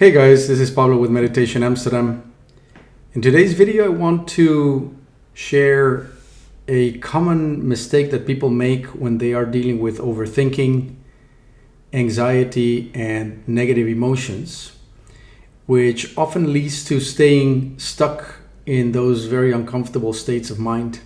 Hey guys, this is Pablo with Meditation Amsterdam. In today's video, I want to share a common mistake that people make when they are dealing with overthinking, anxiety, and negative emotions, which often leads to staying stuck in those very uncomfortable states of mind.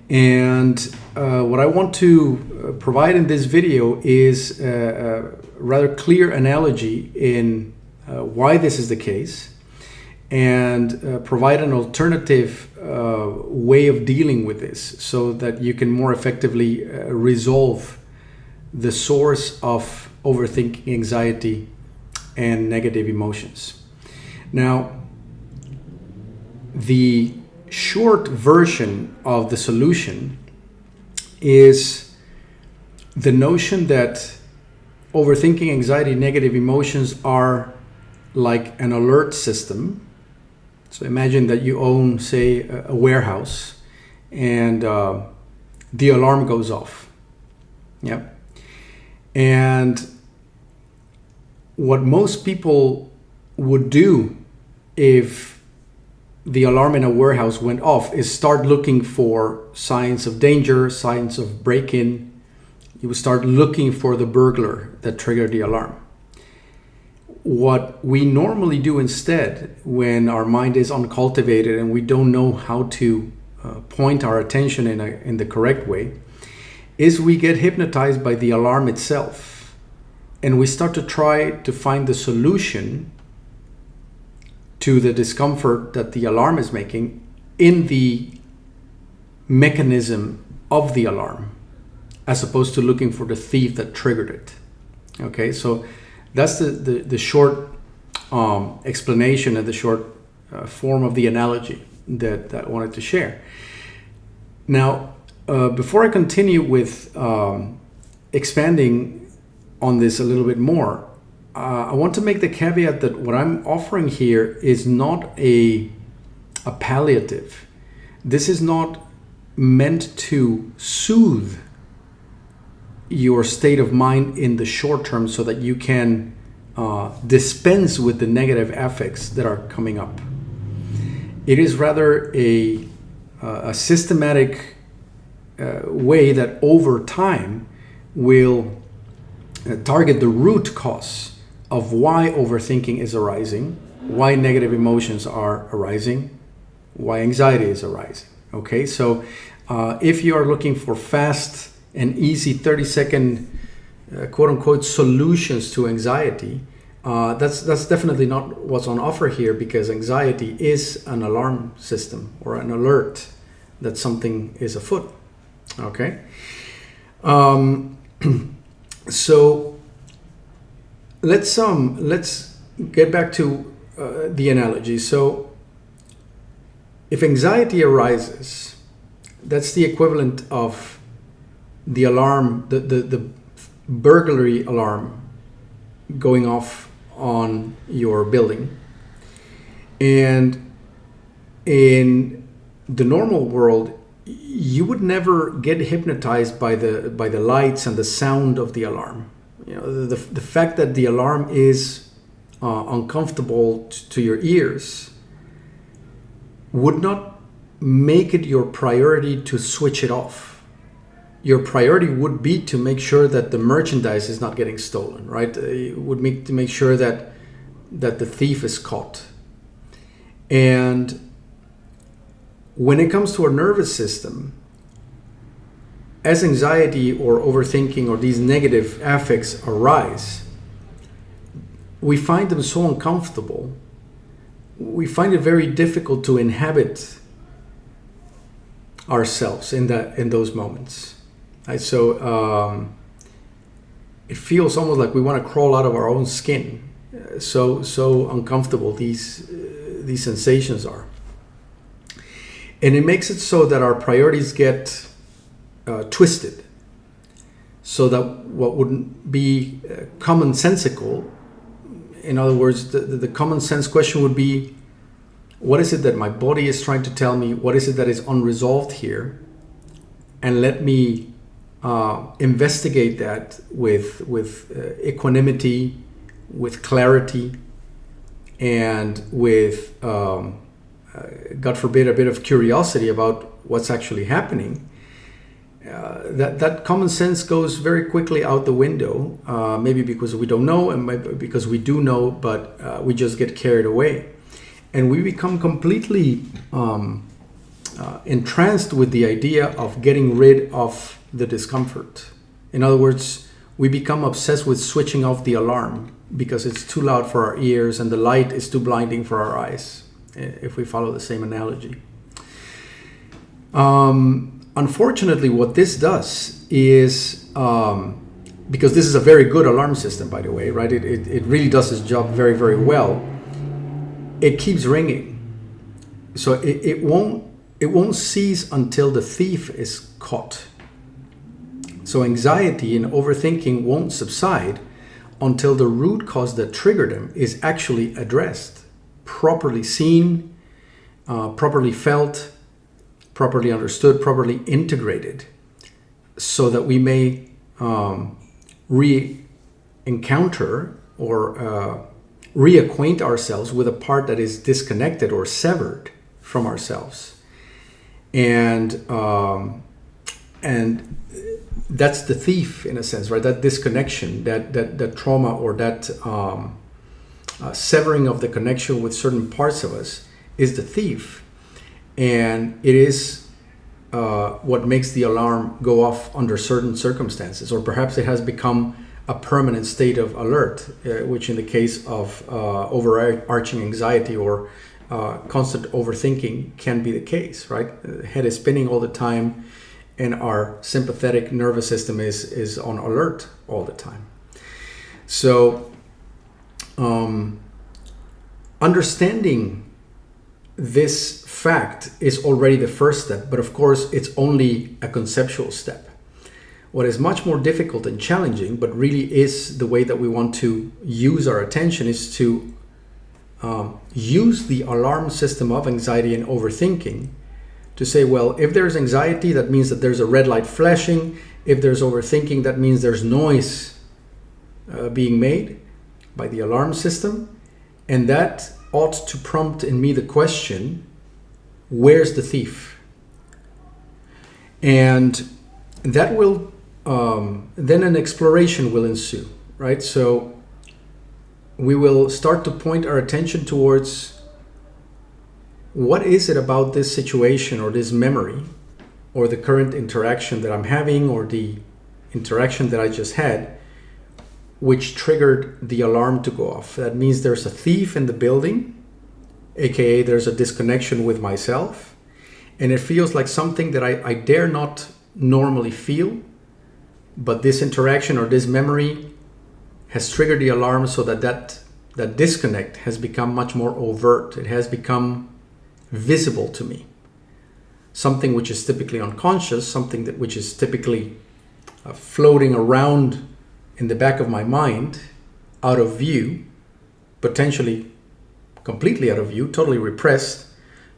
And what I want to provide in this video is a rather clear analogy in why this is the case, and provide an alternative way of dealing with this so that you can more effectively resolve the source of overthinking, anxiety, and negative emotions. Now, the short version of the solution is the notion that overthinking, anxiety, negative emotions are like an alert system. So imagine that you own, say, a warehouse, and the alarm goes off. Yep. And what most people would do if the alarm in a warehouse went off is start looking for signs of danger, signs of break-in. You would start looking for the burglar that triggered the alarm. What we normally do instead, when our mind is uncultivated and we don't know how to point our attention in the correct way, is we get hypnotized by the alarm itself, and we start to try to find the solution to the discomfort that the alarm is making in the mechanism of the alarm, as opposed to looking for the thief that triggered it. Okay, so that's the short explanation and the short form of the analogy that I wanted to share. Now, before I continue with expanding on this a little bit more, I want to make the caveat that what I'm offering here is not a palliative. This is not meant to soothe your state of mind in the short term so that you can dispense with the negative affects that are coming up. It is rather a systematic way that over time will target the root cause of why overthinking is arising, why negative emotions are arising, why anxiety is arising. Okay, so if you are looking for fast and easy 30-second quote-unquote solutions to anxiety, that's definitely not what's on offer here, because anxiety is an alarm system or an alert that something is afoot. Okay, so let's get back to the analogy. So if anxiety arises, that's the equivalent of the alarm, the burglary alarm going off on your building. And in the normal world, you would never get hypnotized by the lights and the sound of the alarm. You know, the fact that the alarm is uncomfortable to your ears would not make it your priority to switch it off. Your priority would be to make sure that the merchandise is not getting stolen, right? It would to make sure that the thief is caught. And when it comes to our nervous system, as anxiety or overthinking or these negative affects arise, we find them so uncomfortable. We find it very difficult to inhabit ourselves in those moments. Right? So it feels almost like we want to crawl out of our own skin. So uncomfortable these sensations are. And it makes it so that our priorities get twisted, so that what would be commonsensical, in other words, the common sense question would be, what is it that my body is trying to tell me? What is it that is unresolved here? And let me investigate that with equanimity, with clarity, and with, God forbid, a bit of curiosity about what's actually happening, that common sense goes very quickly out the window, maybe because we don't know, and maybe because we do know, but we just get carried away. And we become completely entranced with the idea of getting rid of the discomfort. In other words, we become obsessed with switching off the alarm because it's too loud for our ears and the light is too blinding for our eyes, if we follow the same analogy. Unfortunately, what this does is, because this is a very good alarm system, by the way, right? It really does its job very, very well. It keeps ringing. So it won't cease until the thief is caught. So anxiety and overthinking won't subside until the root cause that triggered them is actually addressed, properly seen, properly felt, properly understood, properly integrated, so that we may re-encounter or reacquaint ourselves with a part that is disconnected or severed from ourselves. And that's the thief, in a sense, right? That disconnection, that trauma, or that severing of the connection with certain parts of us is the thief. And it is what makes the alarm go off under certain circumstances, or perhaps it has become a permanent state of alert, which in the case of overarching anxiety or constant overthinking can be the case, right? The head is spinning all the time, and our sympathetic nervous system is on alert all the time. So understanding this fact is already the first step, but of course it's only a conceptual step. What is much more difficult and challenging, but really is the way that we want to use our attention, is to use the alarm system of anxiety and overthinking to say, well, if there's anxiety, that means that there's a red light flashing. If there's overthinking, that means there's noise being made by the alarm system. And that ought to prompt in me the question, where's the thief? And that will, then an exploration will ensue, right? So we will start to point our attention towards, what is it about this situation or this memory or the current interaction that I'm having or the interaction that I just had which triggered the alarm to go off? That means there's a thief in the building, aka there's a disconnection with myself, and it feels like something that I dare not normally feel, but this interaction or this memory has triggered the alarm so that disconnect has become much more overt. It has become visible to me. Something which is typically unconscious, something which is typically floating around in the back of my mind, out of view, potentially completely out of view, totally repressed,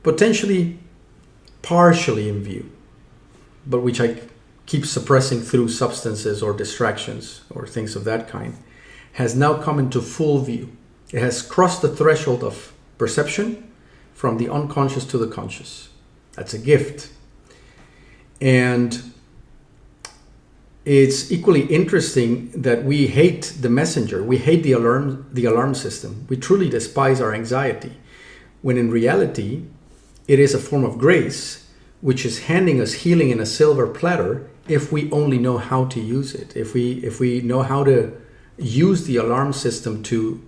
potentially partially in view, but which I keep suppressing through substances or distractions or things of that kind, has now come into full view. It has crossed the threshold of perception from the unconscious to the conscious. That's a gift. And it's equally interesting that we hate the messenger. We hate the alarm system. We truly despise our anxiety, when in reality, it is a form of grace, which is handing us healing in a silver platter if we only know how to use it. If we know how to use the alarm system to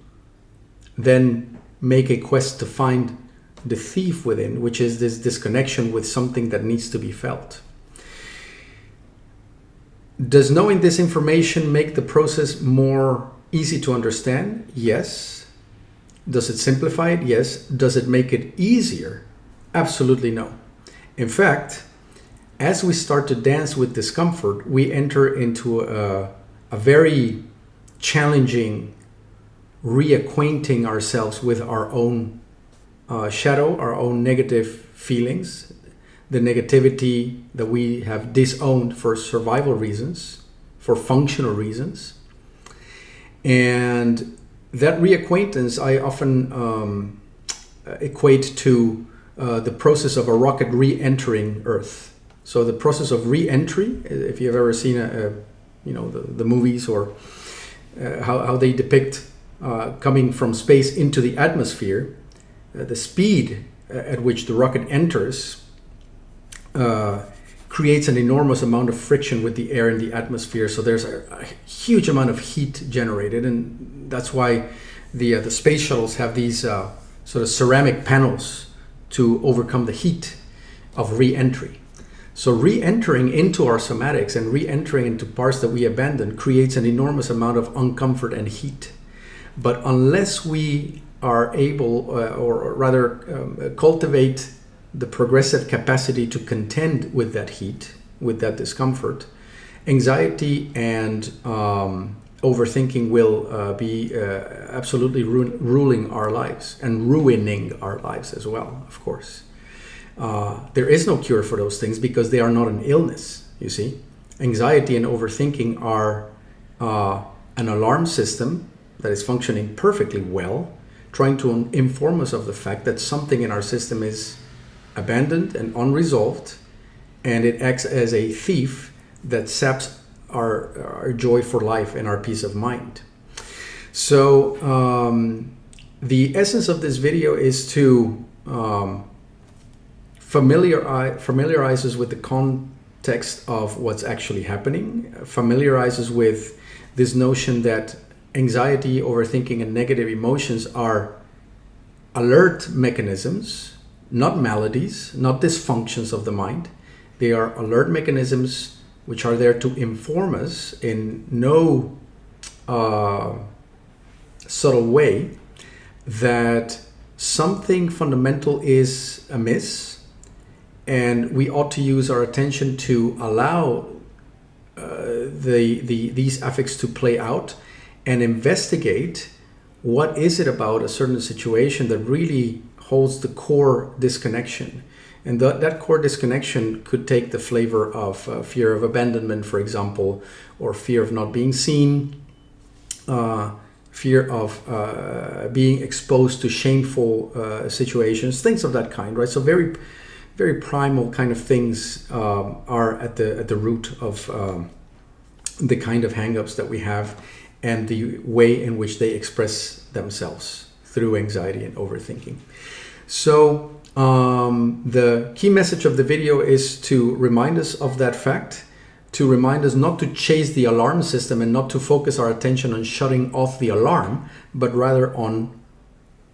then make a quest to find the thief within, which is this disconnection with something that needs to be felt. Does knowing this information make the process more easy to understand? Yes. Does it simplify it? Yes. Does it make it easier? Absolutely no. In fact, as we start to dance with discomfort, we enter into a very challenging reacquainting ourselves with our own shadow, our own negative feelings, the negativity that we have disowned for survival reasons, for functional reasons. And that reacquaintance I often equate to the process of a rocket re-entering Earth. So the process of re-entry, if you've ever seen the movies or how they depict coming from space into the atmosphere, the speed at which the rocket enters creates an enormous amount of friction with the air in the atmosphere. So there's a huge amount of heat generated, and that's why the space shuttles have these sort of ceramic panels to overcome the heat of re-entry. So re-entering into our somatics and re-entering into parts that we abandon creates an enormous amount of uncomfort and heat. But unless we are able, or rather cultivate the progressive capacity to contend with that heat, with that discomfort, anxiety and overthinking will be absolutely ruling our lives and ruining our lives as well, of course. There is no cure for those things because they are not an illness, you see. Anxiety and overthinking are an alarm system that is functioning perfectly well, trying to inform us of the fact that something in our system is abandoned and unresolved, and it acts as a thief that saps our joy for life and our peace of mind. So the essence of this video is to familiarize us with the context of what's actually happening, familiarize us with this notion that anxiety, overthinking, and negative emotions are alert mechanisms, not maladies, not dysfunctions of the mind. They are alert mechanisms which are there to inform us in no subtle way that something fundamental is amiss, and we ought to use our attention to allow these affects to play out and investigate what is it about a certain situation that really holds the core disconnection. And that core disconnection could take the flavor of fear of abandonment, for example, or fear of not being seen, fear of being exposed to shameful situations, things of that kind, right? So very, very primal kind of things are at the root of the kind of hang-ups that we have and the way in which they express themselves through anxiety and overthinking. So the key message of the video is to remind us of that fact, to remind us not to chase the alarm system and not to focus our attention on shutting off the alarm, but rather on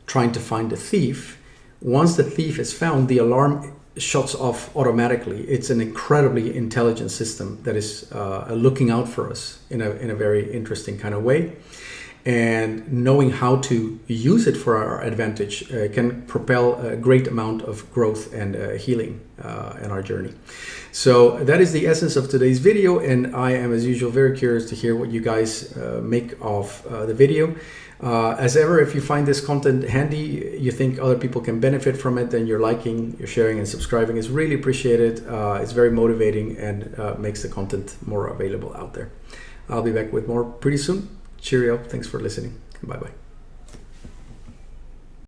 trying to find the thief. Once the thief is found, the alarm shuts off automatically. It's an incredibly intelligent system that is looking out for us in a very interesting kind of way. And knowing how to use it for our advantage can propel a great amount of growth and healing in our journey. So that is the essence of today's video, and I am, as usual, very curious to hear what you guys make of the video. As ever, if you find this content handy, you think other people can benefit from it, then you're liking, you're sharing, and subscribing is really appreciated. It's very motivating and makes the content more available out there. I'll be back with more pretty soon. Cheerio. Thanks for listening. Bye-bye.